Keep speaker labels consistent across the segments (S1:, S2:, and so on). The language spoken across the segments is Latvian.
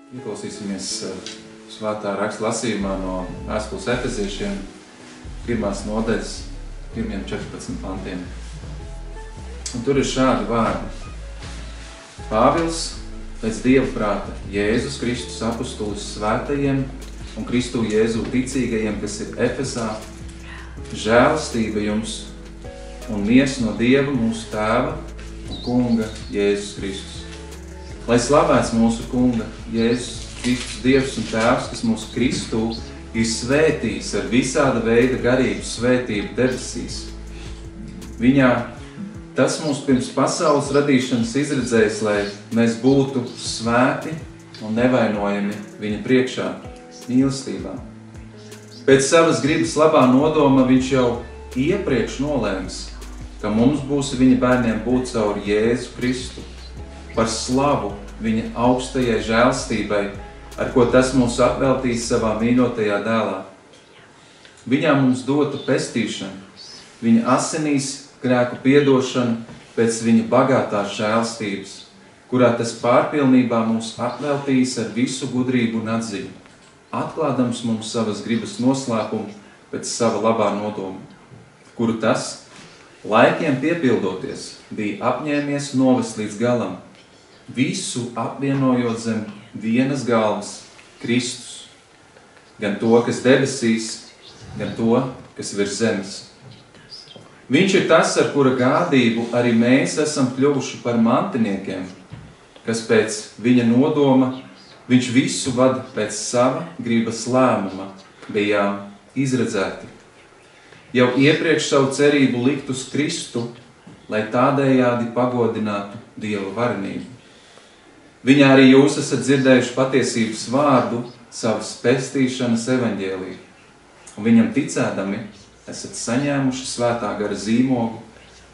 S1: Ieklausīsimies svētā raksta lasījumā no vēstules Efeziešiem, 1. nodaļas, 1–14 pantiem. Un tur ir šādi vārdi. Pāvils, pēc Dieva prāta, Jēzus Kristus apustulis svētajiem un Kristu Jēzu ticīgajiem, kas ir Efesā, žēlastība jums un miers no Dieva mūsu Tēva un Kunga Jēzus Kristus. Lai slavēts mūsu Kunga Jēzus Kristus Dievs un Tēvs, kas mūsu Kristu ir svētījis ar visāda veida garīgu svētību debesīs. Viņā tas mūs pirms pasaules radīšanas izredzējis, lai mēs būtu svēti un nevainojami viņa priekšā, mīlestībā. Pēc savas gribas labā nodoma viņš jau iepriekš nolēms, ka mums būs viņa bērniem būt caur Jēzu Kristu, par slavu viņa augstajai žēlstībai, ar ko tas mūs atveltīs savā mīļotajā dēlā. Viņā mums dota pestīšana, viņa asinīs grēku piedošana pēc viņa bagātās žēlstības, kurā tas pārpilnībā mūs atveltīs ar visu gudrību un atziņu, atklādams mums savas gribas noslēpumu pēc sava labā nodoma, kuru tas, laikiem piepildoties, bija apņēmies novest līdz galam, visu apvienojot zem vienas galvas, Kristus, gan to, kas debesīs, gan to, kas virs zemes. Viņš ir tas, ar kura gādību arī mēs esam kļuvuši par mantiniekiem, kas pēc viņa nodoma, viņš visu vada pēc sava gribas lēmuma, bijām izredzēti. Jau iepriekš savu cerību likt uz Kristu, lai tādējādi pagodinātu Dieva varenību. Viņā arī jūs esat dzirdējuši patiesības vārdu, savas pestīšanas evaņģēliju, un viņam ticēdami esat saņēmuši svētā gara zīmogu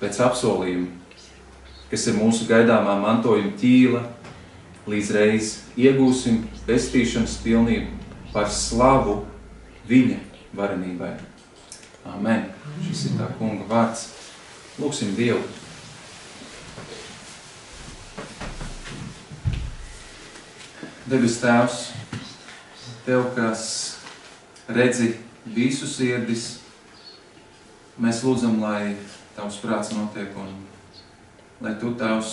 S1: pēc apsolījuma, kas ir mūsu gaidāmā mantojuma ķīla, līdz reiz iegūsim pestīšanas pilnību par slavu viņa varenībai. Amen. Šis ir tā Kunga vārds. Lūksim Dievu. Debes Tēvs, Tev, kas redzi visu sirdis, mēs lūdzam, lai Tavs prāts notiek un lai Tu, Tavs,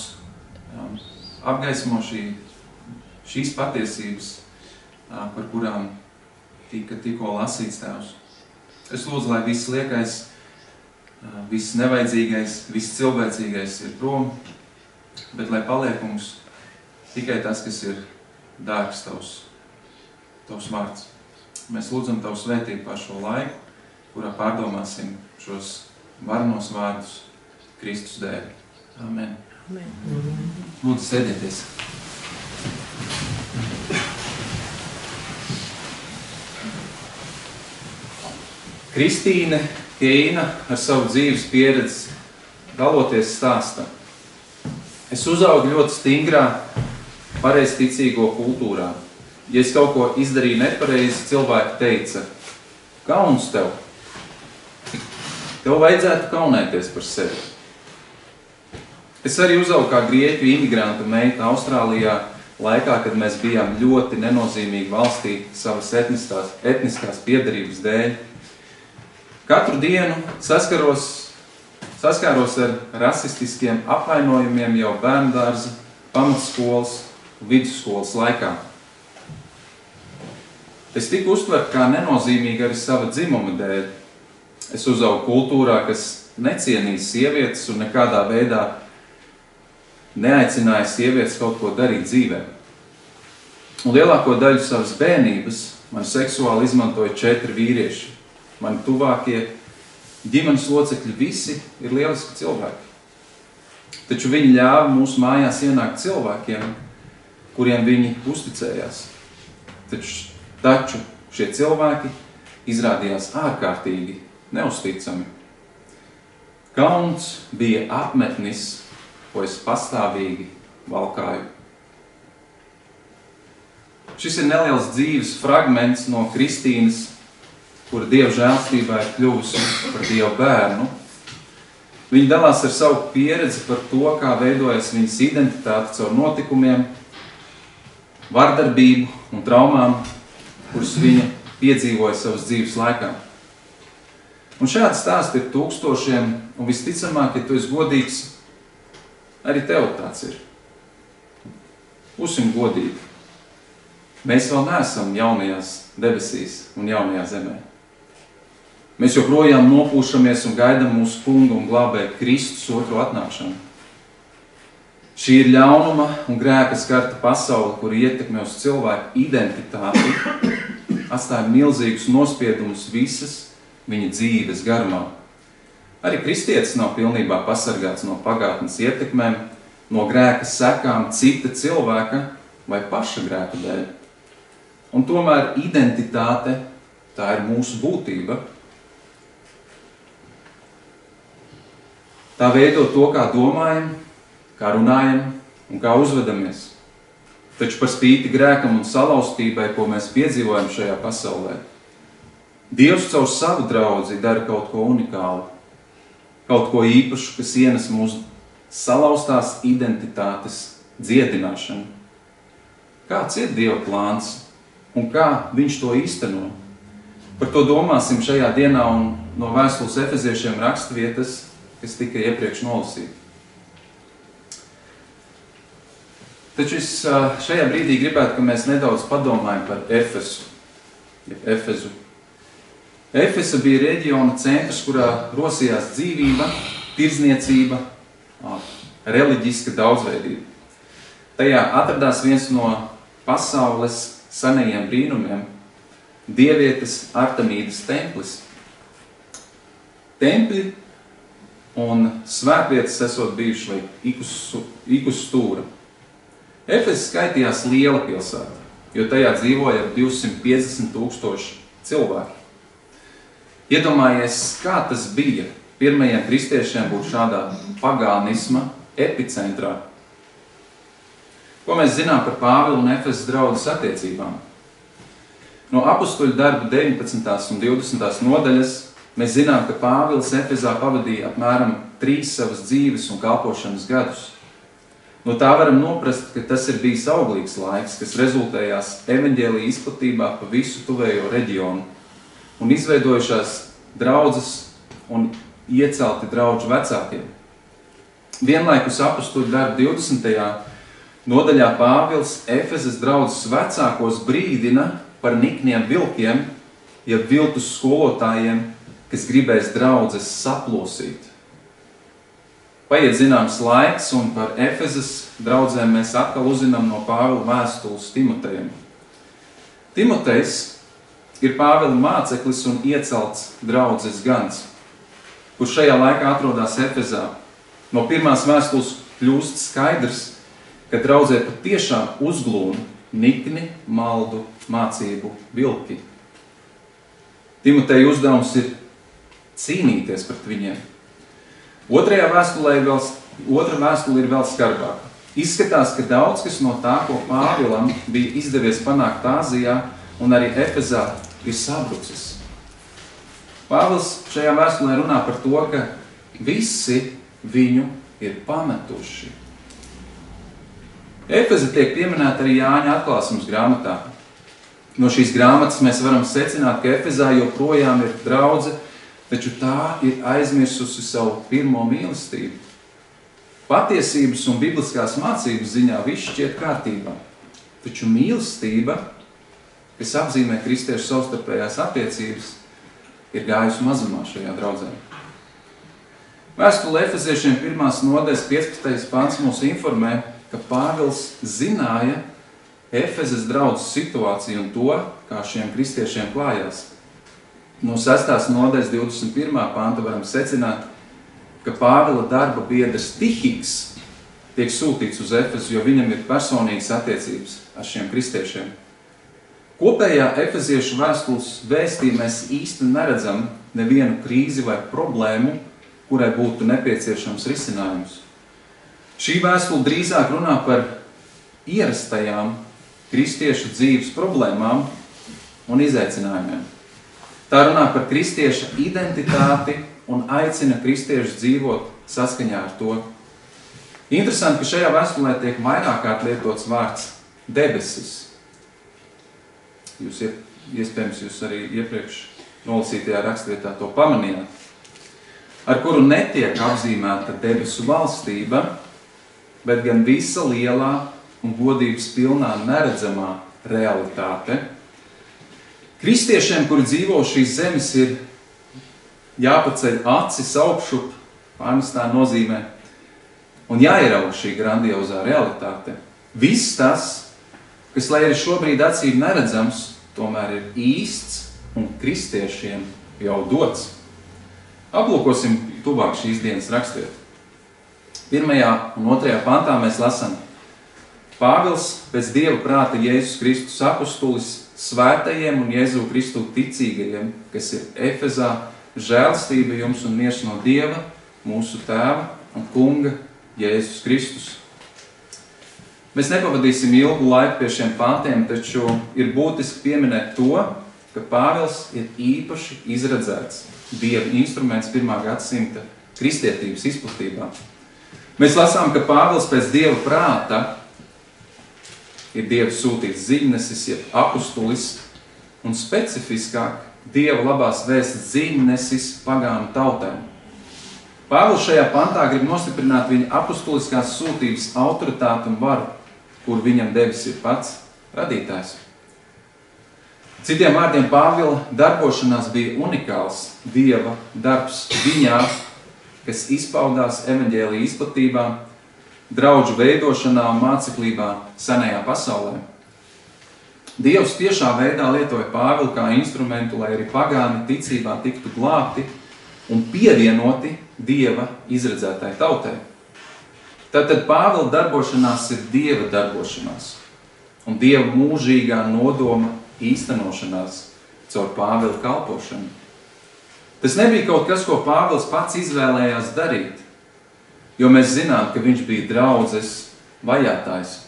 S1: apgaismo šīs patiesības, par kurām tikko lasīts, Tēvs. Es lūdzu, lai viss liekais, viss nevajadzīgais, viss cilvēcīgais ir prom, bet lai paliek mums tikai tas, kas ir dārgs Tavs vārds. Mēs lūdzam Tavu svētību par šo laiku, kurā pārdomāsim šos varenos vārdus Kristus dēļ. Amen. Amen. Lūdzu, sēdieties. Kristīne Keina ar savu dzīves pieredzi daloties stāsta. Es uzaugu ļoti stingrā, pareizticīgo kultūrā. Ja es kaut ko izdarīju nepareizi, cilvēki teica, kauns tev. Tev vajadzētu kaunēties par sevi. Es arī uzaugu kā grieķu imigrantu meita Austrālijā laikā, kad mēs bijām ļoti nenozīmīgi valstī savas etniskās piederības dēļ. Katru dienu saskāros ar rasistiskiem apvainojumiem jau bērndārza, pamatskolas, vidusskolas laikā. Es tiku uztvert kā nenozīmīgi arī sava dzimuma dēļ. Es uzaugu kultūrā, kas necienīja sievietes un nekādā veidā neaicināja sievietes kaut ko darīt dzīvē. Un lielāko daļu savas bērnības man seksuāli izmantoja 4 vīrieši. Mani tuvākie ģimenes locekļi visi ir lieliski cilvēki. Taču viņi ļāva mūsu mājās ienākt cilvēkiem, kuriem viņi uzticējās. Taču šie cilvēki izrādījās ārkārtīgi neusticami. Kauns bija apmetnis, ko es pastāvīgi valkāju. Šis ir neliels dzīves fragments no Kristīnas, kura Dieva žēlstībā ir kļuvusi par Dieva bērnu. Viņa dalās ar savu pieredzi par to, kā veidojas viņas identitāte caur notikumiem, vardarbību un traumām, kuras viņa piedzīvoja savas dzīves laikā. Un šādi stāsti ir tūkstošiem, un visticamāk, ja tu esi godīgs, arī tev tāds ir. Būsim godīgi. Mēs vēl neesam jaunajās debesīs un jaunajā zemē. Mēs joprojām nopūšamies un gaidām mūsu kunga un glābēja Kristus otro atnākšanu. Šī ir ļaunuma un grēka skarta pasaule, kur ietekmē uz cilvēku identitāti, atstāja milzīgus nospiedumus visas viņa dzīves garumā. Arī kristietis nav pilnībā pasargāts no pagātnes ietekmēm, no grēka sekām cita cilvēka vai paša grēka dēļ. Un tomēr identitāte, tā ir mūsu būtība. Tā veido to, kā domājam, kā runājam un kā uzvedamies. Taču par spīti grēkam un salauztībai, ko mēs piedzīvojam šajā pasaulē, Dievs caur savu draudzi dara kaut ko unikālu, kaut ko īpašu, kas ienes mūsu salauztās identitātes dziedināšanu. Kāds ir Dieva plāns un kā viņš to īsteno? Par to domāsim šajā dienā un no vēstules Efeziešiem rakstvietas, kas tika iepriekš nolasīta. Taču es šajā brīdī gribētu, ka mēs nedaudz padomājam par Efezu. Efesa bija reģiona centrs, kurā rosījās dzīvība, tirdzniecība, reliģiska daudzveidība. Tajā atradās viens no pasaules senajiem brīnumiem – dievietes Artemīdas templis. Templi un svētvietas esot bijuši ikus stūra. Efesa skaitījās liela pilsēta, jo tajā dzīvoja 250,000 cilvēki. Iedomājies, kā tas bija pirmajiem kristiešiem būt šādā pagānisma epicentrā. Ko mēs zinām par Pāvila un Efesas draudzes attiecībām? No apustuļu darba 19. un 20. nodaļas mēs zinām, ka Pāvils Efesā pavadīja apmēram 3 savas dzīves un kalpošanas gadus. No tā varam noprast, ka tas ir bijis auglīgs laiks, kas rezultējās evaņģēlija izplatībā pa visu tuvējo reģionu un izveidojušās draudzes un iecelti draudžu vecākiem. Vienlaikus apustuļu darba 20. nodaļā Pāvils Efesas draudzes vecākos brīdina par nikniem vilkiem, ja viltus skolotājiem, kas gribēs draudzes saplosīt. Paiet zināms laiks, un par Efesas draudzēm mēs atkal uzzinām no Pāvila vēstules Timotejam. Timotejs ir Pāvila māceklis un iecelts draudzes gans, kurš šajā laikā atrodas Efesā. No pirmās vēstules kļūst skaidrs, ka draudzē patiešām uzglūna nikni, maldu, mācību vilki. Timoteja uzdevums ir cīnīties pret viņiem. Otra vēstule ir vēl skarbāka. Izskatās, ka daudz kas no tā, ko Pāvilam bija izdevies panākt Āzijā un arī Efesā, ir sabrucis. Pāvils šajā vēstulē runā par to, ka visi viņu ir pametuši. Efesa tiek pieminēta arī Jāņa atklāsmes grāmatā. No šīs grāmatas mēs varam secināt, ka Efesā joprojām ir draudze, taču tā ir aizmirsusi savu pirmo mīlestību. Patiesības un bibliskās mācības ziņā viss šķiet kārtībā, taču mīlestība, kas apzīmē kristiešu savstarpējās attiecības, ir gājusi mazumā šajā draudzē. Vēstule Efeziešiem 1. nodaļas 15. pants mūs informē, ka Pāvils zināja Efesas draudzes situāciju un to, kā šiem kristiešiem klājās. No 6. nodaļas 21. panta varam secināt, ka Pāvila darba biedrs Tihiks tiek sūtīts uz Efesu, jo viņam ir personīgas attiecības ar šiem kristiešiem. Kopējā efeziešu vēstules vēstī mēs īsti neredzam nevienu krīzi vai problēmu, kurai būtu nepieciešams risinājums. Šī vēstule drīzāk runā par ierastajām kristiešu dzīves problēmām un izaicinājumiem. Tā runā par kristieša identitāti un aicina kristiešus dzīvot saskaņā ar to. Interesanti, ka šajā vēstulē tiek vairāk kārt lietots vārds debesis. Iespējams, jūs arī iepriekš nolasītajā rakstvietā to pamanījāt, ar kuru netiek apzīmēta debesu valstība, bet gan visa lielā un godības pilnā neredzamā realitāte. Kristiešiem, kuri dzīvo šīs zemes, ir jāpaceļ acis augšup, pārnestā nozīmē, un jāierauga šī grandiozā realitāte. Viss tas, kas, lai arī šobrīd acīm neredzams, tomēr ir īsts un kristiešiem jau dots. Aplūkosim tuvāk šīs dienas rakstvietu. 1. un 2. pantā mēs lasām: Pāvils, pēc Dieva prāta Jēzus Kristus apustulis, svētajiem un Jēzu Kristu ticīgajiem, kas ir Efezā, žēlstība jums un miers no Dieva, mūsu Tēva un Kunga Jēzus Kristus. Mēs nepavadīsim ilgu laiku pie šiem pantiem, taču ir būtiski pieminēt to, ka Pāvils ir īpaši izredzēts Dieva instruments 1. gadsimta kristietības izplatībā. Mēs lasām, ka Pāvils pēc Dieva prāta ir Dieva sūtīts ziņnesis, jeb apustulis, un specifiskāk Dieva labās vēstas ziņnesis pagānu tautēm. Pāvils šajā pantā grib nostiprināt viņa apustuliskās sūtības autoritāti un varu, kur viņam devis ir pats radītājs. Citiem vārdiem, Pāvila darbošanās bija unikāls Dieva darbs viņā, kas izpaudās evaņģēlija izplatībā, draudžu veidošanā un māceklībā senajā pasaulē. Dievs tiešā veidā lietoja Pāvilu kā instrumentu, lai arī pagāni ticībā tiktu glābti un pievienoti Dieva izredzētai tautai. Tātad Pāvila darbošanās ir Dieva darbošanās un Dieva mūžīgā nodoma īstenošanās caur Pāvila kalpošanu. Tas nebija kaut kas, ko Pāvils pats izvēlējās darīt, jo mēs zinām, ka viņš bija draudzes vajātājs.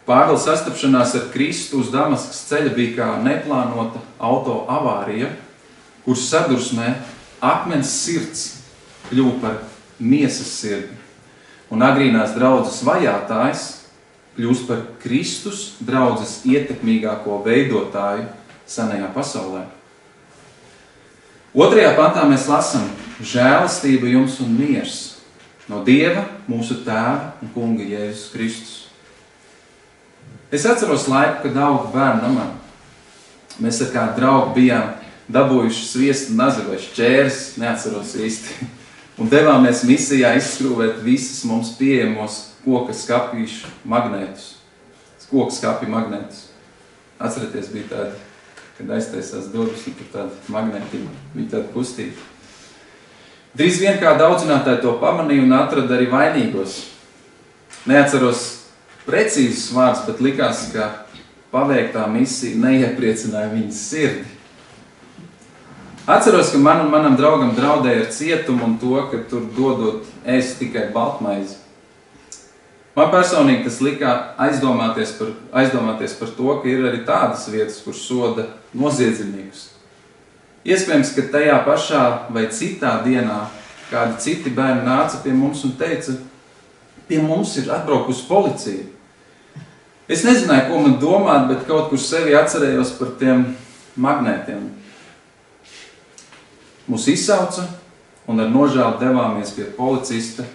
S1: Pāvila sastapšanās ar Kristu uz Damaskas ceļa bija kā neplānota auto avārija, kuras sadursmē akmens sirds kļuva par miesas sirdi, un agrīnās draudzes vajātājs kļūst par Kristus draudzes ietekmīgāko veidotāju senajā pasaulē. 2. pantā mēs lasām: žēlastība jums un miers no Dieva, mūsu Tēva un Kunga Jēzus Kristus. Es atceros laiku, kad augu bērnu namā. Mēs ar kādu draugu bijām dabūjuši sviestu nazi vai šķērs, neatceros īsti, un devāmies misijā izskrūvēt visas mums pieejamos koka skapīšu magnētus. Koka skapju magnētus. Atcerieties, bija tādi, kad aiztaisās durvis, un tur tādi magnēti, bija tādi kustīti. Drīz vien kāda audzinātāja to pamanīja un atrada arī vainīgos. Neatceros precīzus vārdus, bet likās, ka paveiktā misija neiepriecināja viņas sirdi. Atceros, ka man un manam draugam draudēja ar cietumu un to, ka tur dodot ēst tikai baltmaizi. Man personīgi tas lika aizdomāties par to, ka ir arī tādas vietas, kur soda noziedzniekus. Iespējams, ka tajā pašā vai citā dienā kādi citi bērni nāca pie mums un teica: pie mums ir atbraukusi policija. Es nezināju, ko man domāt, bet kaut kur sevi atcerējos par tiem magnētiem. Mūs izsauca un ar nožēlu devāmies pie policista,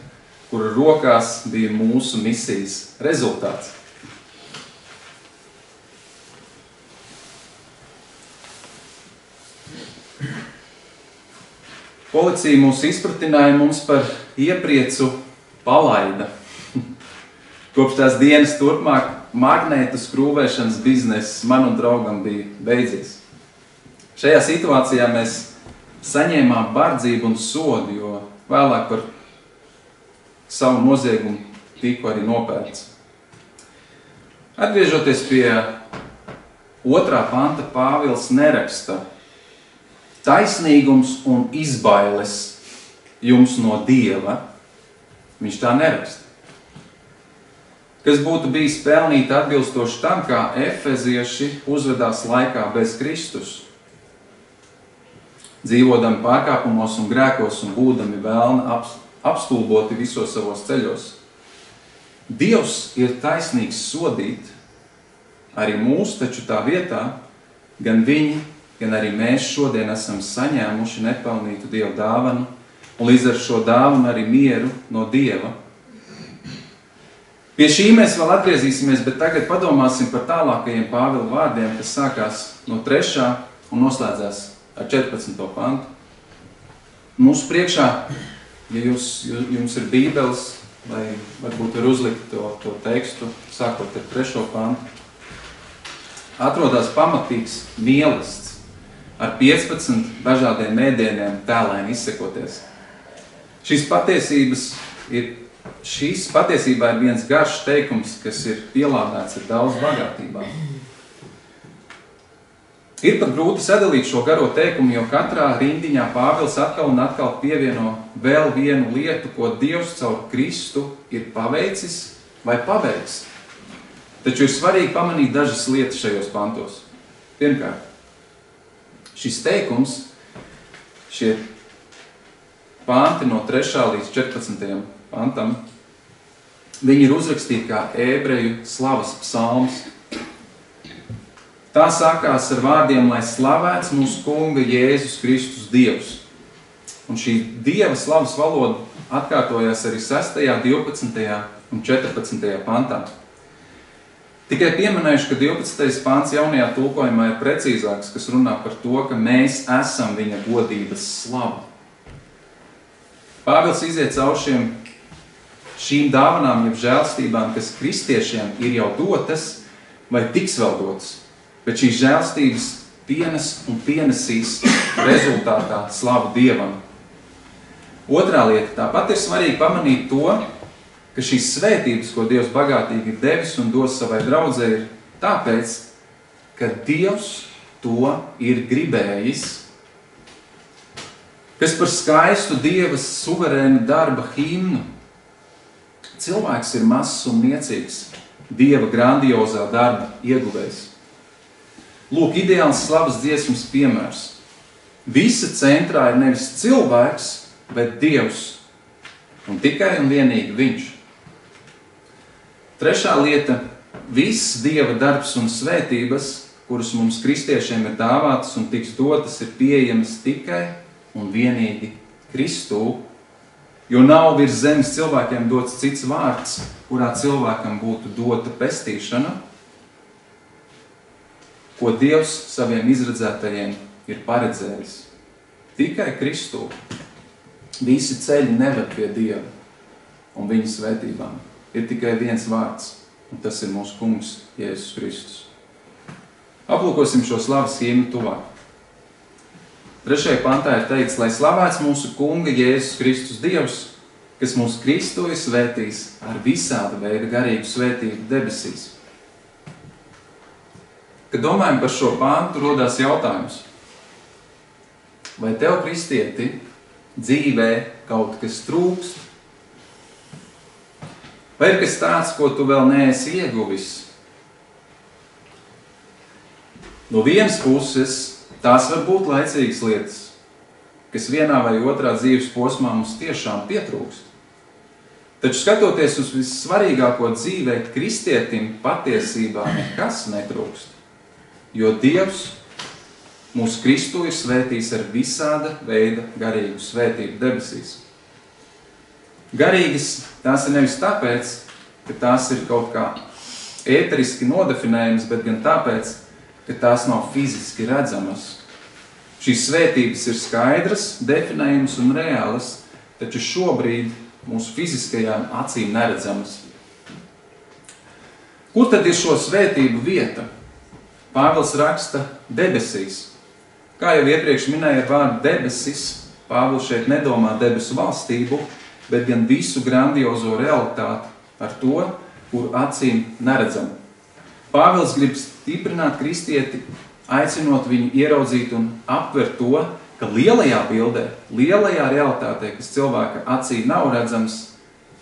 S1: kura rokās bija mūsu misijas rezultāts. Policija mūs izpratināja, mums par iepriecu palaida. Kopš tās dienas turpmāk magnētu skrūvēšanas bizness man un draugam bija beidzies. Šajā situācijā mēs saņēmām bardzību un sodu, jo vēlāk par savu noziegumu tiku arī nopērts. Atgriežoties pie 2. panta, Pāvils neraksta: taisnīgums un izbailes jums no Dieva. Viņš tā neraksta. Kas būtu bijis pelnīt atbilstoši tam, kā efezieši uzvedās laikā bez Kristus, dzīvodami pārkāpumos un grēkos un būdami vēlna apstulboti visos savos ceļos. Dievs ir taisnīgs sodīt arī mūs, taču tā vietā gan viņi, gan arī mēs šodien esam saņēmuši nepelnītu Dieva dāvanu, un līdz ar šo dāvanu arī mieru no Dieva. Pie šī mēs vēl atgriezīsimies, bet tagad padomāsim par tālākajiem Pāvila vārdiem, kas sākās no 3. un noslēdzās ar 14. pantu. Mūsu priekšā, ja jums ir bībeles, vai varbūt var uzlikt to tekstu, sākot ar 3. pantu, atrodas pamatīgs mīlestība ar 15 dažādiem mēdieniem tēlēni izsekoties. Šīs patiesībā ir viens garš teikums, kas ir pielādēts ar daudz bagātībām. Ir pat grūti sadalīt šo garo teikumu, jo katrā rindiņā Pāvils atkal un atkal pievieno vēl vienu lietu, ko Dievs caur Kristu ir paveicis vai paveiks. Taču ir svarīgi pamanīt dažas lietas šajos pantos. Pirmkārt, šis teikums, šie panti no 3. līdz 14. pantam, viņi ir uzrakstīti kā ebreju slavas psalms. Tā sākās ar vārdiem, lai slavēts mūsu kunga Jēzus Kristus Dievs. Un šī Dieva slavas valoda atkārtojās arī 6., 12. un 14. pantā. Tikai pieminējuši, ka 12. pants jaunajā tulkojumā ir precīzāks, kas runā par to, ka mēs esam viņa godības slava. Pāvils iziet caur šīm dāvanām, jeb žēlstībām, kas kristiešiem ir jau dotas vai tiks vēl dotas, bet šīs žēlstības pienes un pienesīs rezultātā slavu Dievam. Otrā lieta, tāpat ir svarīgi pamanīt to, ka šīs svētības, ko Dievs bagātīgi ir devis un dos savai draudzei, ir tāpēc, ka Dievs to ir gribējis. Kas par skaistu Dieva suverēna darba himnu. Cilvēks ir mazs un niecīgs, Dieva grandiozā darba ieguvējs. Lūk, ideāls slavas dziesmas piemērs. Visa centrā ir nevis cilvēks, bet Dievs, un tikai un vienīgi viņš. Trešā lieta, viss Dieva darbs un svētības, kuras mums kristiešiem ir dāvātas un tiks dotas, ir pieejamas tikai un vienīgi Kristū, jo nav virs zemes cilvēkiem dots cits vārds, kurā cilvēkam būtu dota pestīšana, ko Dievs saviem izredzētajiem ir paredzējis. Tikai Kristū. Visi ceļi neved pie Dieva un viņa svētībām. Ir tikai viens vārds, un tas ir mūsu kungs Jēzus Kristus. Aplūkosim šo slavas himnu tuvāk. 3. pantā ir teikts, lai slavēts mūsu kunga Jēzus Kristus Dievs, kas mūs Kristu ir svētījis ar visāda veida garīgu svētību debesīs. Kad domājam par šo pantu, rodās jautājums. Vai tev, kristieti, dzīvē kaut kas trūkst? Vai ir kas tāds, ko tu vēl neesi ieguvis? No vienas puses, tās var būt laicīgas lietas, kas vienā vai otrā dzīves posmā mums tiešām pietrūkst. Taču skatoties uz vissvarīgāko dzīvē, kristietim patiesībā nekas netrūkst, jo Dievs mūsu Kristu ir svētījis ar visāda veida garīgu svētību debesīs. Garīgas tās ir nevis tāpēc, ka tās ir kaut kā ēteriski nodefinējamas, bet gan tāpēc, ka tās nav fiziski redzamas. Šīs svētības ir skaidras, definējamas un reālas, taču šobrīd mūsu fiziskajām acīm neredzamas. Kur tad ir šo svētību vieta? Pāvils raksta debesīs. Kā jau iepriekš minēja ar vārdu debesis, Pāvils šeit nedomā debesu valstību, bet gan visu grandiozo realitāti ar to, kur acīm neredzam. Pāvils grib stiprināt kristieti, aicinot viņu ieraudzīt un aptvert to, ka lielajā bildē, lielajā realitātē, kas cilvēka acī nav redzams,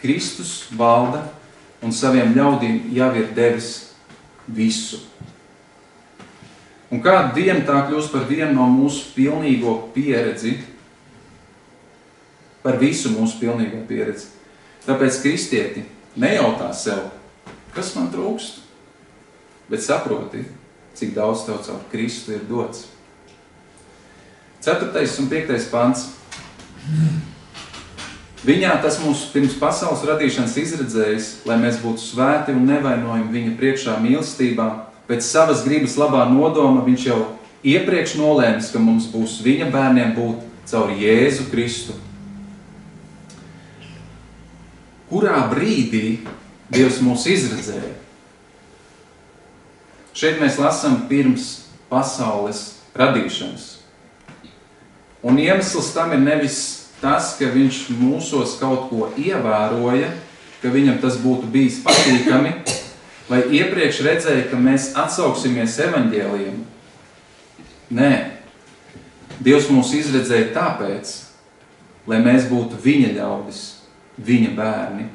S1: Kristus valda un saviem ļaudīm jau ir devis visu. Un kādu dienu tā kļūst par vienu no mūsu pilnīgo pieredzi, par visu mūsu pilnīgo pieredzi. Tāpēc kristieti nejautā sev, kas man trūkst? bet saproti, cik daudz tev caur Kristu ir dots. 4. un 5. pants. Viņā tas mūs pirms pasaules radīšanas izredzējis, lai mēs būtu svēti un nevainojami viņa priekšā mīlestībā. Pēc savas gribas labā nodoma viņš jau iepriekš nolēmis, ka mums būs viņa bērniem būt caur Jēzu Kristu. Kurā brīdī Dievs mūs izredzēja? Šeit mēs lasām pirms pasaules radīšanas. Un iemesls tam ir nevis tas, ka viņš mūsos kaut ko ievēroja, ka viņam tas būtu bijis patīkami, vai iepriekš redzēja, ka mēs atsauksimies evaņģēlijam. Nē, Dievs mūs izredzēja tāpēc, lai mēs būtu viņa ļaudis, viņa bērni.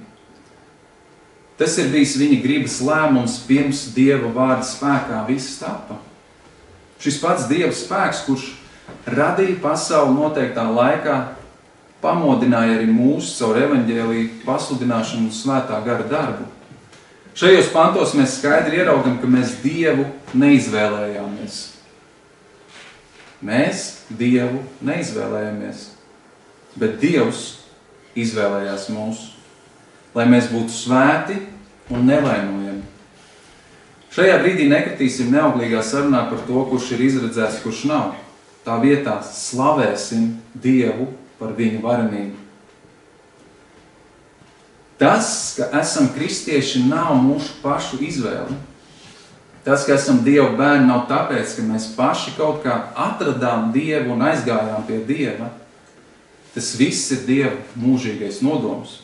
S1: Tas ir bijis viņa gribas lēmums pirms Dieva vārda spēkā viss tapa. Šis pats Dieva spēks, kurš radīja pasauli noteiktā laikā, pamodināja arī mūs caur evaņģēliju pasludināšanu un svētā gara darbu. Šajos pantos mēs skaidri ieraugam, ka mēs Dievu neizvēlējāmies. Mēs Dievu neizvēlējāmies, bet Dievs izvēlējās mūs, lai mēs būtu svēti un nevainojami. Šajā brīdī nekritīsim neauglīgā sarunā par to, kurš ir izredzēts, kurš nav. Tā vietā slavēsim Dievu par viņu varenību. Tas, ka esam kristieši, nav mūsu pašu izvēle. Tas, ka esam Dieva bērni, nav tāpēc, ka mēs paši kaut kā atradām Dievu un aizgājām pie Dieva. Tas viss ir Dieva mūžīgais nodoms,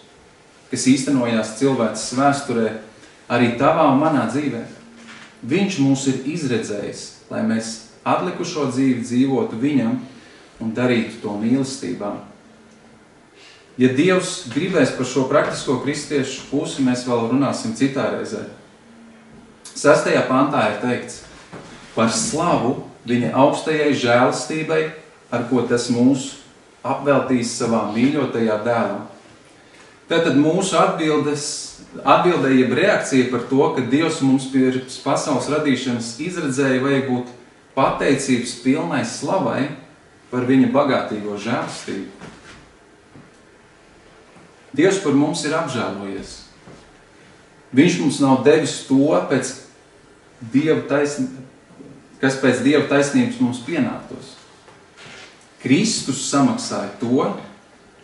S1: kas īstenojās cilvēces vēsturē arī tavā un manā dzīvē. Viņš mūs ir izredzējis, lai mēs atlikušo dzīvi dzīvotu viņam un darītu to mīlestībā. Ja Dievs gribēs par šo praktisko kristiešu pusi, mēs vēl runāsim citā reizē. 6. pantā ir teikts: par slavu viņa augstajai žēlastībai, ar ko tas mūs apveltīs savā mīļotajā dēlā. Tātad mūsu atbildē jeb reakcija par to, ka Dievs mums pirms pasaules radīšanas izredzēja, vajag būt pateicības pilnai slavai par viņa bagātīgo žēlastību. Dievs par mums ir apžēlojies. Viņš mums nav devis to, kas pēc Dieva taisnības mums pienāktos. Kristus samaksāja to,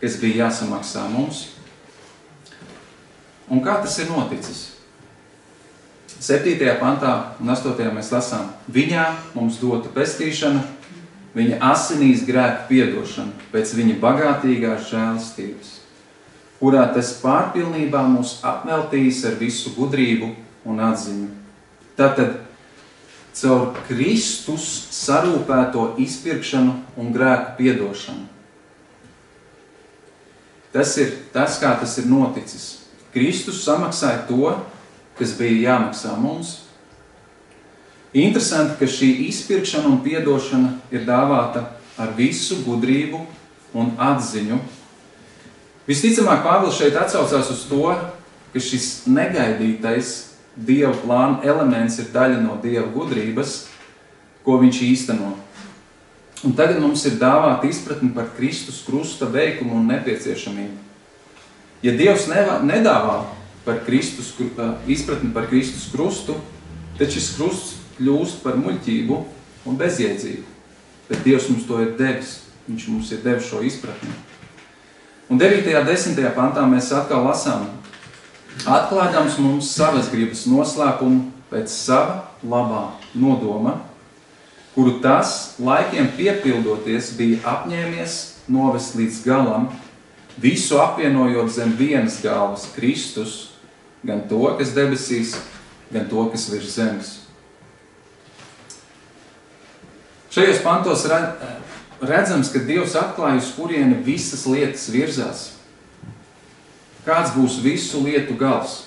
S1: kas bija jāsamaksā mums. Un kā tas ir noticis? 7. pantā un 8. mēs lasām: viņā mums dota pestīšana, viņa asinīs grēku piedošana pēc viņa bagātīgās žēlastības, kurā tas pārpilnībā mūs apveltījis ar visu gudrību un atziņu. Tātad caur Kristus sarūpēto izpirkšanu un grēku piedošanu. Tas ir tas, kā tas ir noticis. Kristus samaksāja to, kas bija jāmaksā mums. Interesanti, ka šī izpirkšana un piedošana ir dāvāta ar visu gudrību un atziņu. Visticamāk, Pāvils šeit atsaucās uz to, ka šis negaidītais Dieva plāna elements ir daļa no Dieva gudrības, ko viņš īsteno. Un tagad mums ir dāvāta izpratni par Kristus krusta veikumu un nepieciešamību. Ja Dievs nedāvā izpratni par Kristus krustu, tad šis krusts kļūst par muļķību un bezjēdzību. Bet Dievs mums to ir devis. Viņš mums ir devis šo izpratni. Un 9. un 10. pantā mēs atkal lasām: atklādams mums savas gribas noslēpumu pēc sava labā nodoma, kuru tas, laikiem piepildoties, bija apņēmies novest līdz galam, visu apvienojot zem vienas galvas Kristus, gan to, kas debesīs, gan to, kas virs zemes. Šajos pantos redzams, ka Dievs atklāja, uz kurieni visas lietas virzās. Kāds būs visu lietu gals?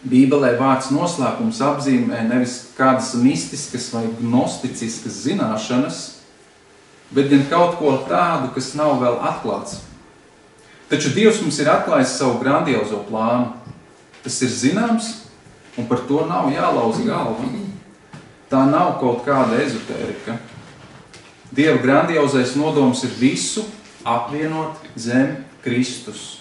S1: Bībelē vārds noslēpums apzīmē nevis kādas mistiskas vai gnosticiskas zināšanas, bet gan kaut ko tādu, kas nav vēl atklāts. Taču Dievs mums ir atklājis savu grandiozo plānu. Tas ir zināms, Un par to nav jālauz galva. Tā nav kaut kāda ezotērika. Dieva grandiozais nodoms ir visu apvienot zem Kristus.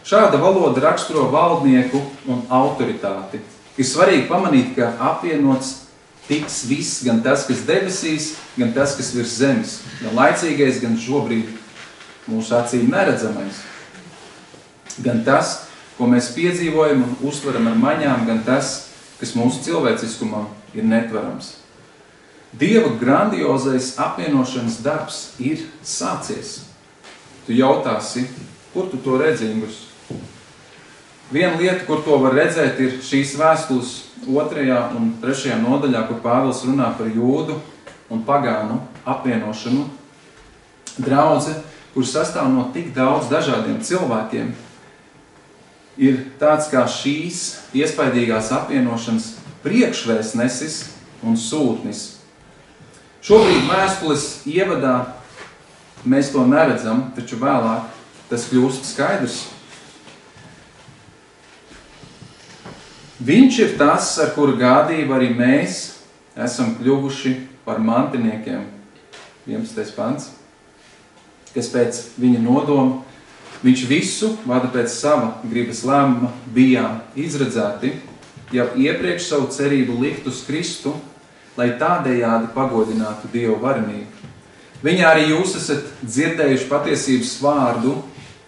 S1: Šāda valoda raksturo valdnieku un autoritāti. Ir svarīgi pamanīt, ka apvienots tiks viss, gan tas, kas debesīs, gan tas, kas virs zemes, gan laicīgais, gan šobrīd mūsu acīm neredzamais. Gan tas, ko mēs piedzīvojam un uztveram ar maņām, gan tas, kas mūsu cilvēciskumam ir netverams. Dieva grandiozais apvienošanas darbs ir sācies. Tu jautāsi, kur tu to redzi, Ingus? Viena lieta, kur to var redzēt, ir šīs vēstules 2. un 3. nodaļā, kur Pāvils runā par jūdu un pagānu apvienošanu. Draudze, kur sastāv no tik daudz dažādiem cilvēkiem, ir tāds kā šīs iespaidīgās apvienošanas priekšvēstnesis un sūtnis. Šobrīd vēstules ievadā mēs to neredzam, taču vēlāk tas kļūst skaidrs. Viņš ir tas, ar kuru gādību arī mēs esam kļuvuši par mantiniekiem. 11. pants. Kas pēc viņa nodoma, viņš visu vada pēc sava gribas lēmuma, bijām izredzēti, jau iepriekš savu cerību likt uz Kristu, lai tādējādi pagodinātu Dievu varenību. Viņā arī jūs esat dzirdējuši patiesības vārdu,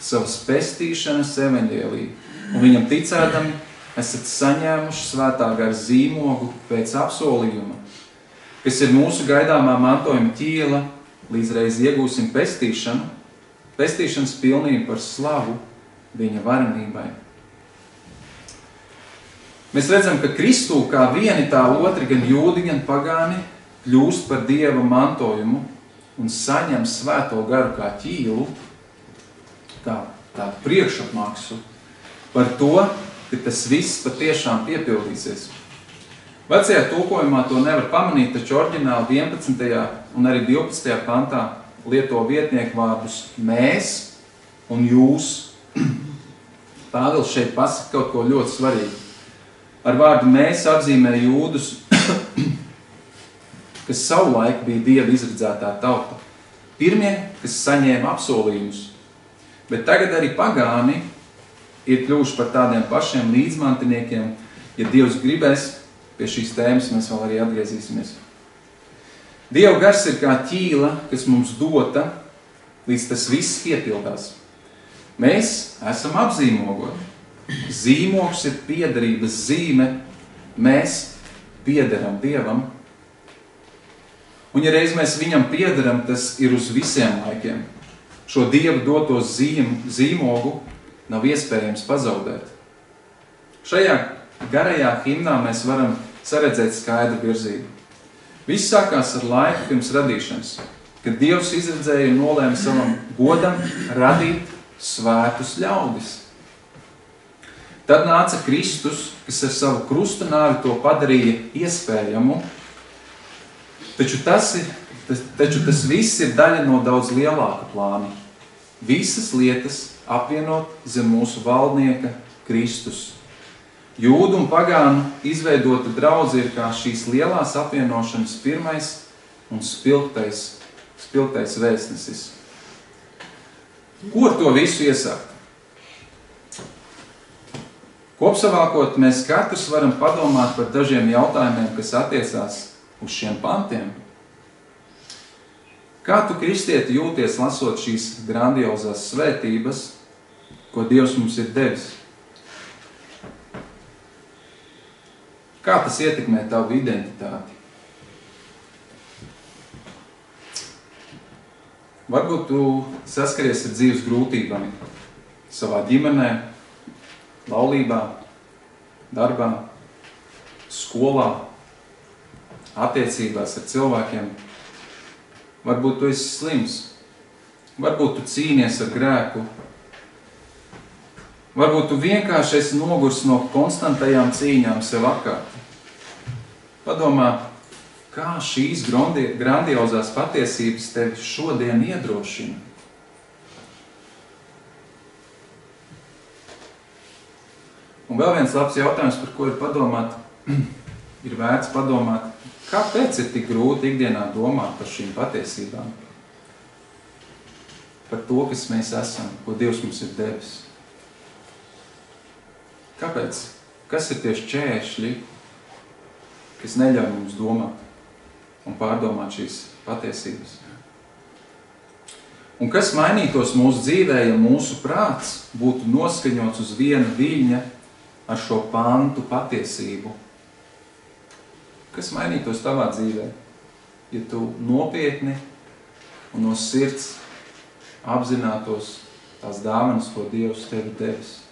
S1: savas pestīšanas evaņģēliju, un viņam ticēdami esat saņēmuši svētā gara zīmogu pēc apsolījuma, kas ir mūsu gaidāmā mantojuma ķīla, līdz reiz iegūsim pestīšanu, pestīšanas pilnību par slavu viņa varenībai. Mēs redzam, ka Kristū kā vieni tā otri, gan jūdi, gan pagāni, kļūst par Dieva mantojumu un saņem svēto garu kā ķīlu, kā tādu priekšapmaksu par to, ka tas viss patiešām piepildīsies. Vecajā tulkojumā to nevar pamanīt, taču oriģināli 11. un arī 12. pantā lieto vietnieku vārdus mēs un jūs. Pāvils šeit pasaka kaut ko ļoti svarīgu. Ar vārdu mēs apzīmē jūdus, kas savulaik bija Dieva izredzētā tauta. Pirmie, kas saņēma apsolījumus, bet tagad arī pagāni ir kļuvuši par tādiem pašiem līdzmantiniekiem. Ja Dievs gribēs, pie šīs tēmas mēs vēl arī atgriezīsimies. Dieva gars ir kā ķīla, kas mums dota, līdz tas viss piepildās. Mēs esam apzīmogoti. Zīmogs ir piederības zīme. Mēs piederam Dievam. Un ja reiz mēs viņam piederam, tas ir uz visiem laikiem. Šo Dievu doto zīmogu nav iespējams pazaudēt. Šajā garajā himnā mēs varam saredzēt skaidru virzību. Viss sākās ar laiku pirms radīšanas, kad Dievs izredzēja un nolēma savam godam radīt svētus ļaudis. Tad nāca Kristus, kas ar savu krusta nāvi to padarīja iespējamu, taču tas viss ir daļa no daudz lielāka plāna. Visas lietas apvienot zem mūsu valdnieka Kristus. Jūdu un pagānu izveidota draudze ir kā šīs lielās apvienošanas pirmais un spilgtais vēstnesis. Ko ar to visu iesākt? Kopsavalkot, mēs katrs varam padomāt par dažiem jautājumiem, kas attiecās uz šiem pantiem. Kā tu, kristieti, jūties lasot šīs grandiozās svētības, ko Dievs mums ir devis? Kā tas ietekmē tavu identitāti? Varbūt tu saskaries ar dzīves grūtībām savā ģimenē, laulībā, darbā, skolā, attiecībās ar cilvēkiem. Varbūt tu esi slims, varbūt tu cīnies ar grēku, varbūt tu vienkārši esi nogurs no konstantajām cīņām sev apkārt. Padomā, kā šīs grandiozās patiesības tevi šodien iedrošina. Un vēl viens labs jautājums, par ko ir padomāt, ir vērts padomāt, kāpēc ir tik grūti ikdienā domāt par šīm patiesībām? Par to, kas mēs esam, ko Dievs mums ir devis. Kāpēc? Kas ir tie šķēršļi, kas neļauj mums domāt un pārdomāt šīs patiesības? Un kas mainītos mūsu dzīvē, ja mūsu prāts būtu noskaņots uz viena viļņa ar šo pantu patiesību? Kas mainītos tavā dzīvē, ja tu nopietni un no sirds apzinātos tās dāvanas, ko Dievs tev ir devis?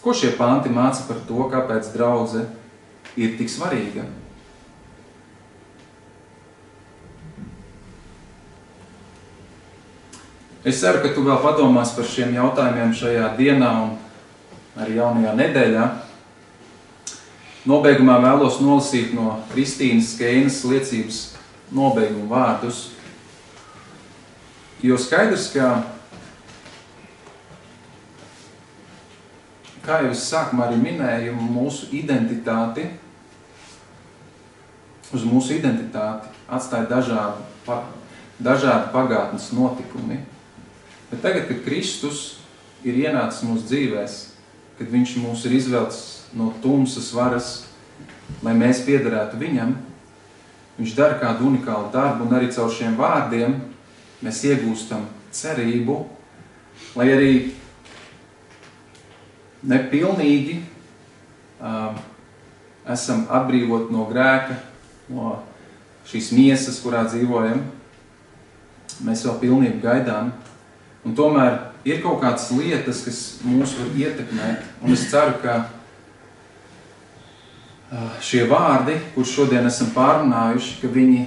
S1: Ko šie panti māca par to, kāpēc draudze ir tik svarīga? Es ceru, ka tu vēl padomās par šiem jautājumiem šajā dienā un arī jaunajā nedēļā. Nobeigumā vēlos nolasīt no Kristīnas Keinas liecības nobeigumu vārdus, jo skaidrs, kā jau es sākumā arī minēju, uz mūsu identitāti atstāja dažādi pagātnes notikumi. Bet tagad, kad Kristus ir ienācis mūsu dzīvēs, kad viņš mūs ir izvelcis no tumsas varas, lai mēs piederētu viņam, viņš dara kādu unikālu darbu, un arī caur šiem vārdiem mēs iegūstam cerību, lai arī nepilnīgi esam atbrīvoti no grēka, no šīs miesas, kurā dzīvojam. Mēs vēl pilnību gaidām. Un tomēr ir kaut kādas lietas, kas mūs var ietekmēt. Un es ceru, ka šie vārdi, kurus šodien esam pārunājuši, ka viņi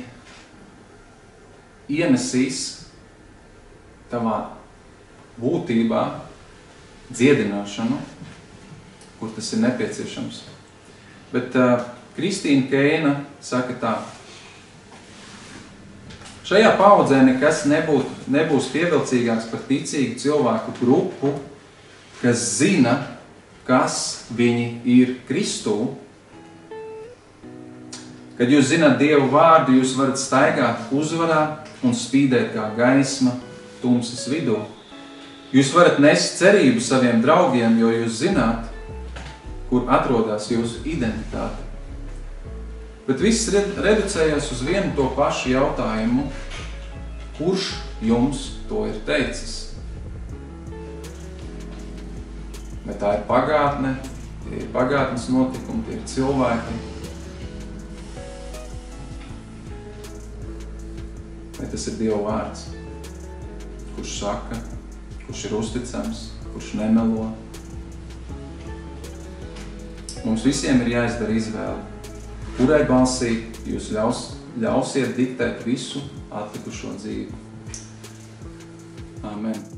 S1: ienesīs tavā būtībā dziedināšanu, kur tas ir nepieciešams. Bet Kristīna Keina saka tā: šajā paudzē nekas nebūs pievilcīgāks par ticīgu cilvēku grupu, kas zina, kas viņi ir Kristū. Kad jūs zināt Dievu vārdu, jūs varat staigāt uzvarā un spīdēt kā gaisma tumsas vidū. Jūs varat nest cerību saviem draugiem, jo jūs zināt, kur atrodas jūsu identitāte. Bet viss reducējas uz vienu to pašu jautājumu: kurš jums to ir teicis? Vai tā ir pagātne, tie ir pagātnes notikumi, tie ir cilvēki? Vai tas ir Dieva vārds, kurš saka, kurš ir uzticams, kurš nemelo? Mums visiem ir jāizdara izvēle, kurai balsī jūs ļausiet diktēt visu atlikušo dzīvi. Amen.